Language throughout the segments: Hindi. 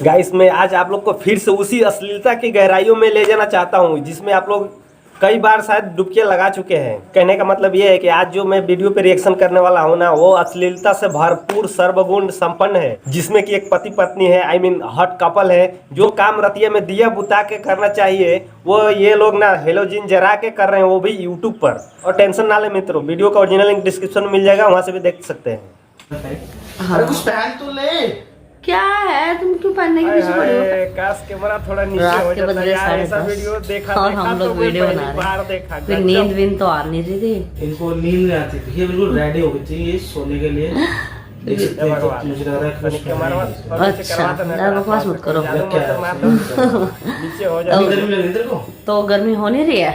गाइस मैं आज आप लोग को फिर से उसी अश्लीलता की गहराइयों में ले जाना चाहता हूं जिसमें आप लोग कई बार शायद डुबकियां लगा चुके हैं। कहने का मतलब ये है कि आज जो मैं वीडियो पे रिएक्शन करने वाला हूं ना, वो अश्लीलता से भरपूर सर्वगुण संपन्न है, जिसमें कि एक पति पत्नी है, आई मीन हॉट कपल है। जो काम रतिया में दिया बुता के करना चाहिए वो ये लोग ना हेलोजिन जरा के कर रहे हैं, वो भी यूट्यूब पर। और टेंशन ना ले मित्रों, वीडियो का ओरिजिनल लिंक डिस्क्रिप्शन में मिल जाएगा, वहां से भी देख सकते हैं। अरे कुछ पहन तो ले। क्या है, तुम क्यों पहनने के पीछे पड़े हो? काश कैमरा थोड़ा नीचे रात हो के जाता बदले यार, ऐसा 10:30 वीडियो देखा और देखा हम तो लोग मैं वीडियो पहली बना बार रहे देखा। हैं। फिर नींद विंद तो आ नहीं रही थी। इनको नींद नहीं आती थी, ये बिल्कुल रेडी हो गई थी ये सोने के लिए। देख सकते हैं, तो मुझे लग रहा है कुछ कैमरा अच्छा, बकवास मत करो। नीचे हो जाए। गर्मी लग रही तेरे को? तो गर्मी हो नहीं रही है?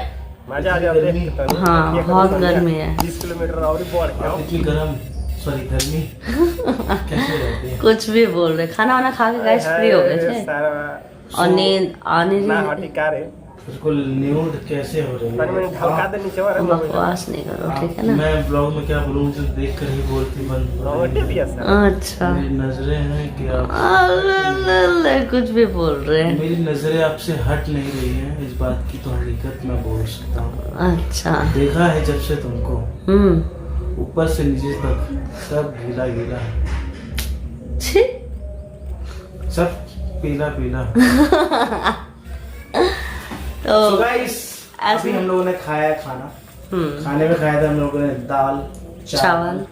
मजा आ जाता है। हाँ, बहुत गर्मी है। 20 किलोमीटर और बढ़ गया। इतनी गर्म, सॉरी गर्मी कैसे रहती है? कुछ भी बोल रहे। खाना वाना खा के गैस फ्री हो गए थे और नींद आ नहीं ना रही हटी का रे। बिल्कुल न्यूड कैसे हो रही पानी में है? ढलका दे नीचे वाला। बकवास नहीं करो, ठीक है ना? मैं ब्लॉग में क्या बोलूं, मुझे देख कर ही बोलती बंद हो रोटे रही भी है। ऐसा। अच्छा, मेरी नजरें हैं कि आप अरे, कुछ भी बोल रहे हैं। मेरी नजरें आपसे हट नहीं रही हैं, इस बात की तो हकीकत मैं बोल सकता हूँ। अच्छा। देखा है जब से तुमको, ऊपर से नीचे तक सब गीला गीला है, छी। सब पीला पीला। तो So guys, अभी हम लोगों ने खाया खाना। खाने में खाया था हम लोगों ने दाल चावल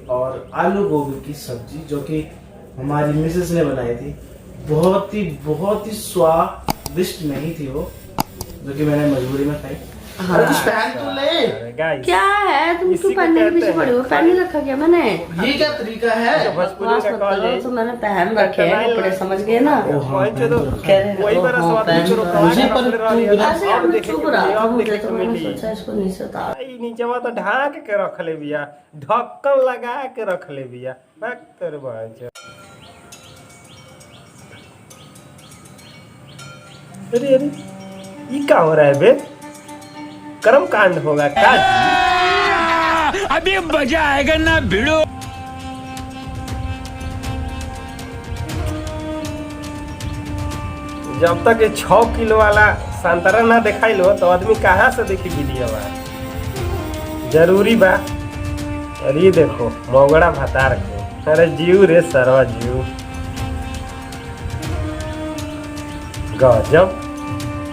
और आलू गोभी की सब्जी, जो कि हमारी मिसेस ने बनाई थी। बहुत ही स्वादिष्ट नहीं थी वो, जो कि मैंने मजबूरी में खाई। हाँ। अरे कुछ पहन तो ले। गाइस क्या है, तुम इसी क्यों को पहनने के कहते पीछे हैं। पड़े हो? पहन नहीं रखा क्या मैंने? ये क्या तरीका है? बकवास मत करो, तो मैंने पहन रखे हैं कपड़े, समझ गए ना? कह रहे वही हो, बड़ा हाँ, स्वाद पहन करो। मुझे पर ऐसे हम लोग चुप रहा, अब मुझे देखे तो तो मैंने मिली। सोचा इसको नीचे उतार। नीचे तो ढाक के रख ले बिया, ढक्कन लगा के रख ले बिया। तेरे बांच। अरे अरे ये क्या हो रहा है बे? कर्म कांड होगा क्या? अभी मजा आएगा ना भिड़ो। जब तक ये 6 किलो वाला संतरा ना दिखाई लो तो आदमी कहाँ से देखी वीडियो बा? जरूरी बा। अरे ये देखो मोगड़ा भतार के, अरे जीव रे सरवा जीव, गजब।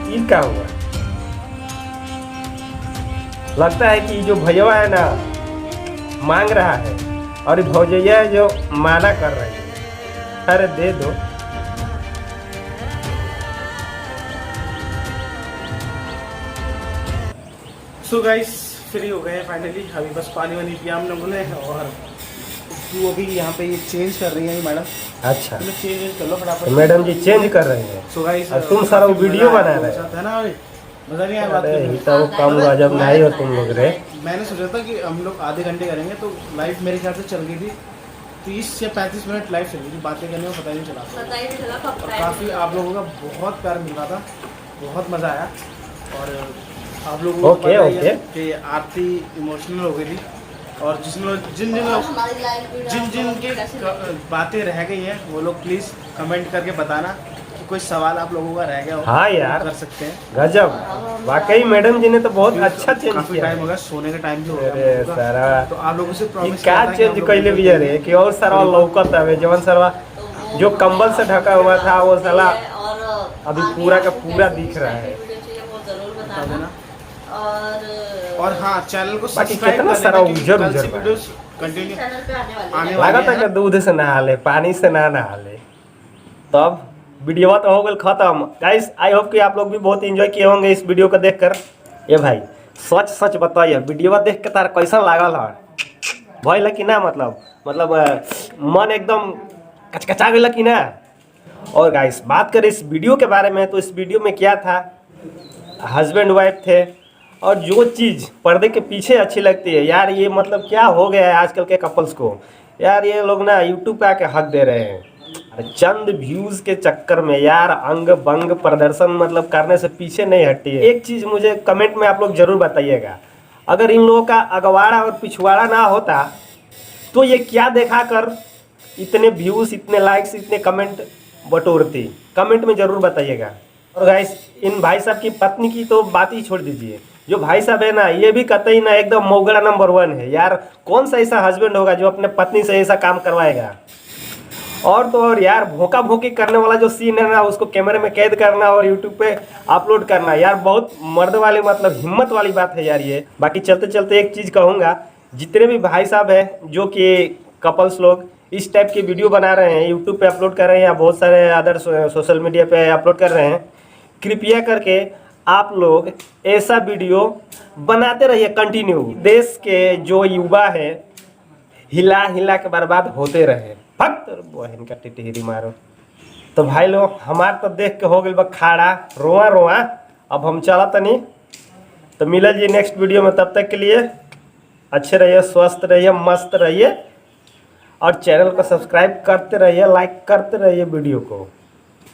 ये क्या हुआ? लगता है कि जो भैया है ना मांग रहा है और भौजैया है जो माना कर रही है। अरे दे दो। सो गाइस फ्री हो गए फाइनली। अभी बस पानी वानी पिया हम लोगों ने, और वो अभी यहाँ पे ये चेंज कर रही है मैडम। अच्छा तुम चेंज कर लो फटाफट। मैडम जी चेंज कर रही है। सो गाइस तुम सारा वीडियो बना रहे हो। है ना, मजा नहीं आया बात अरे करने में? ये तो कम गजब नहीं हो तुम लोग रे। मैंने सोचा था कि हम लोग आधे घंटे करेंगे, तो लाइव मेरे ख्याल से चल गई थी 30 या 35 मिनट लाइव चल गई थी। बातें करने में पता ही नहीं चला। और काफ़ी आप लोगों का बहुत प्यार मिल रहा था, बहुत मज़ा आया। और आप लोगों को पता ही है कि आरती इमोशनल हो गई थी, और जिन जिन के बातें रह गई हैं वो लोग प्लीज़ कमेंट करके बताना कि कोई सवाल आप लोगों का रह गया हो। हाँ यार कर सकते हैं। गजब, वाकई मैडम जी ने तो बहुत अच्छा चेंज काफी किया। टाइम हो गया, सोने का टाइम भी हो अरे गया सारा तो आप लोगों से ये प्रॉमिस क्या चेंज कैले भी रे कि और सारा लौकत है। जवन सारा जो कंबल से ढका हुआ था वो साला अभी पूरा का पूरा दिख रहा है। और हाँ, चैनल को बाकी सब्सक्राइब कितना कर सारा लेना, क्योंकि उजर कल से उजर बा। वीडियोस कंटिन्यू आने लगा वाली था हैं। कि दूध से नहा ले, पानी से ना नहा ले। तब वीडियो तो हो गई खत्म। गाइस आई होप कि आप लोग भी बहुत एंजॉय किए होंगे इस वीडियो को देखकर। ये भाई सच सच बताइए, वीडियो देख के तार कैसा लागल है? भइल कि ना? मतलब मन एकदम कचकचा गया कि ना? और गाइस बात करें इस वीडियो के बारे में, तो इस वीडियो में क्या था, हस्बैंड वाइफ थे, और जो चीज़ पर्दे के पीछे अच्छी लगती है यार, ये मतलब क्या हो गया है आजकल के कपल्स को यार, ये लोग ना यूट्यूब पे आके हक दे रहे हैं। अरे चंद व्यूज़ के चक्कर में यार अंग बंग प्रदर्शन मतलब करने से पीछे नहीं हटती है। एक चीज़ मुझे कमेंट में आप लोग ज़रूर बताइएगा, अगर इन लोगों का अगवाड़ा और पिछवाड़ा ना होता तो ये क्या देखा कर इतने व्यूज़, इतने लाइक्स, इतने कमेंट बटोरती? कमेंट में ज़रूर बताइएगा। और गाइस इन भाई साहब की पत्नी की तो बात ही छोड़ दीजिए, जो भाई साहब है ना ये भी कतई ना एकदम मोगरा नंबर 1 है यार। कौन सा ऐसा हस्बैंड होगा जो अपने पत्नी से ऐसा काम करवाएगा। और तो और यार भोंका भोंकी करने वाला जो सीन है ना उसको कैमरे में कैद करना और यूट्यूब पे अपलोड करना यार बहुत मर्द वाली मतलब हिम्मत वाली बात है यार ये। बाकी चलते चलते एक चीज़ कहूँगा, जितने भी भाई साहब हैं जो कि कपल्स लोग इस टाइप की वीडियो बना रहे हैं यूट्यूब पे अपलोड कर रहे हैं या बहुत सारे अदर सोशल मीडिया पे अपलोड कर रहे हैं, कृपया करके आप लोग ऐसा वीडियो बनाते रहिए कंटिन्यू। देश के जो युवा है हिला हिला के बर्बाद होते रहे। फक्त बहन का टिटहरी मारो। तो भाई लोग हमार तो देख के हो गए खाड़ा रोआ रोआ। अब हम चला तनी तो मिला जी नेक्स्ट वीडियो में। तब तक के लिए अच्छे रहिए, स्वस्थ रहिए, मस्त रहिए और चैनल को सब्सक्राइब करते रहिए, लाइक करते रहिए वीडियो को।